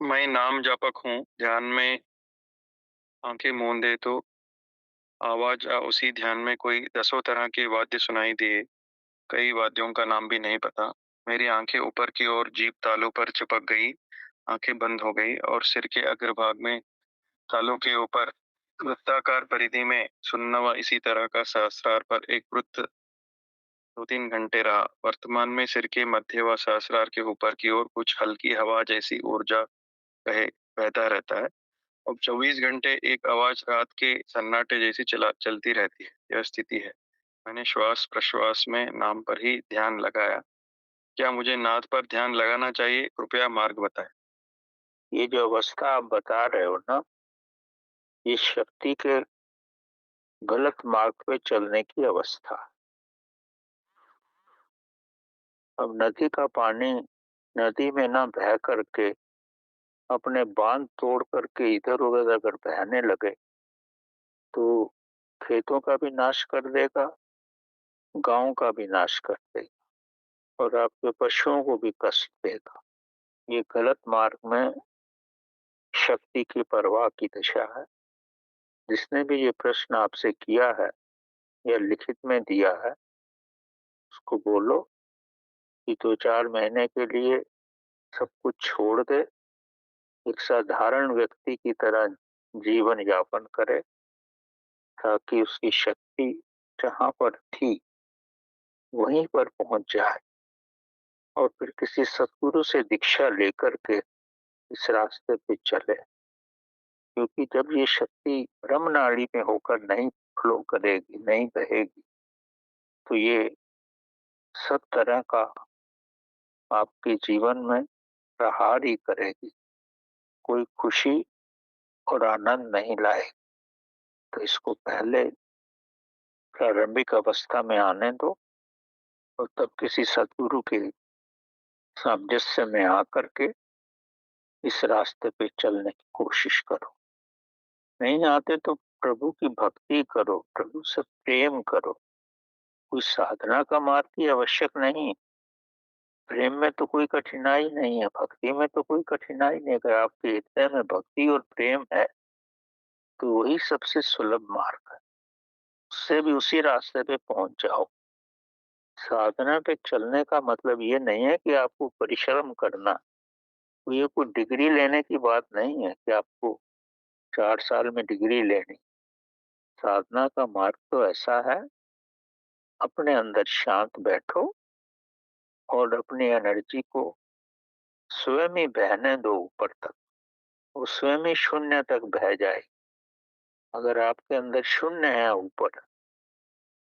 मैं नाम जापक हूँ। ध्यान में आँखें मूंदे तो उसी ध्यान में कोई दसों तरह के वाद्य सुनाई दिए। कई वाद्यों का नाम भी नहीं पता। मेरी आँखें ऊपर की ओर जीभ तालू पर चिपक गई। आँखें बंद हो गई और सिर के अग्रभाग में तालू के ऊपर वृत्ताकार परिधि में सुन्नवा इसी तरह का सहस्रार पर एक वृत्त 2-3 घंटे रहा। वर्तमान में सिर के मध्य व सहस्रार के ऊपर की ओर कुछ हल्की हवा जैसी ऊर्जा बहे बहता रहता है। अब 24 घंटे एक आवाज रात के सन्नाटे जैसी चलती रहती है। यह स्थिति है। मैंने श्वास प्रश्वास में नाम पर ही ध्यान लगाया। क्या मुझे नाद पर ध्यान लगाना चाहिए? कृपया मार्ग बताएं। ये जो अवस्था आप बता रहे हो ना, ये शक्ति के गलत मार्ग पे चलने की अवस्था है। अब नदी का पानी नदी में ना बह करके अपने बांध तोड़ करके इधर उधर अगर बहने लगे तो खेतों का भी नाश कर देगा, गांव का भी नाश कर देगा और आपके पशुओं को भी कष्ट देगा। ये गलत मार्ग में शक्ति की परवाह की दशा है। जिसने भी ये प्रश्न आपसे किया है या लिखित में दिया है, उसको बोलो कि 2-4 महीने के लिए सब कुछ छोड़ दे, एक साधारण व्यक्ति की तरह जीवन यापन करे, ताकि उसकी शक्ति जहाँ पर थी वहीं पर पहुंच जाए और फिर किसी सदगुरु से दीक्षा लेकर के इस रास्ते पे चले। क्योंकि जब ये शक्ति ब्रह्म नाड़ी में होकर नहीं फ्लो करेगी, नहीं बहेगी, तो ये सब तरह का आपके जीवन में प्रहार ही करेगी, कोई खुशी और आनंद नहीं लाएगी। तो इसको पहले प्रारंभिक अवस्था में आने दो और तब किसी सदगुरु के सामंजस्य में आकर के इस रास्ते पे चलने की कोशिश करो। नहीं आते तो प्रभु की भक्ति करो, प्रभु से प्रेम करो। कोई साधना का मार्ग की आवश्यक नहीं। प्रेम में तो कोई कठिनाई नहीं है, भक्ति में तो कोई कठिनाई नहीं है। अगर आपके हृदय में भक्ति और प्रेम है तो वही सबसे सुलभ मार्ग है। उससे भी उसी रास्ते पे पहुंच जाओ। साधना पे चलने का मतलब ये नहीं है कि आपको परिश्रम करना। ये कोई डिग्री लेने की बात नहीं है कि आपको 4 साल में डिग्री लेनी। साधना का मार्ग तो ऐसा है, अपने अंदर शांत बैठो और अपनी एनर्जी को स्वयं ही बहने दो ऊपर तक। वो स्वयं ही शून्य तक बह जाए। अगर आपके अंदर शून्य है, ऊपर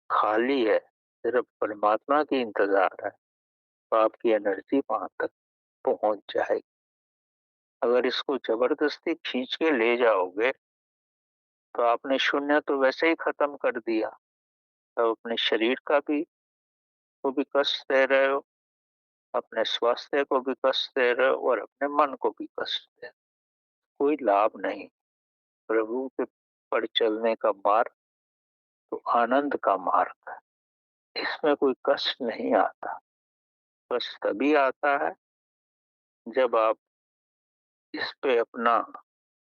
खाली है, सिर्फ परमात्मा की इंतजार है, तो आपकी एनर्जी वहां तक पहुंच जाएगी। अगर इसको जबरदस्ती खींच के ले जाओगे तो आपने शून्य तो वैसे ही खत्म कर दिया। तो अपने शरीर का भी को भी कष्ट दे रहे हो, अपने स्वास्थ्य को भी कष्ट दे रहे हो और अपने मन को भी कष्ट दे रहे हो। कोई लाभ नहीं। प्रभु के पर चलने का मार्ग तो आनंद का मार्ग है। इसमें कोई कष्ट नहीं आता। कष्ट तभी आता है जब आप इस पे अपना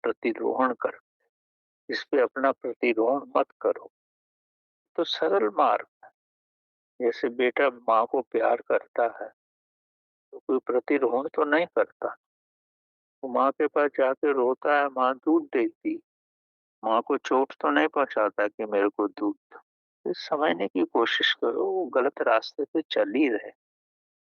प्रतिरोहण कर। इस पे अपना प्रतिरोहण मत करो। तो सरल मार्ग, जैसे बेटा माँ को प्यार करता है तो कोई प्रतिरोहण तो नहीं करता। वो माँ के पास जाके रोता है, माँ दूध देती। माँ को चोट तो नहीं पहुंचाता कि मेरे को दूध दो। तो समझने की कोशिश करो, वो गलत रास्ते पे चल ही रहे।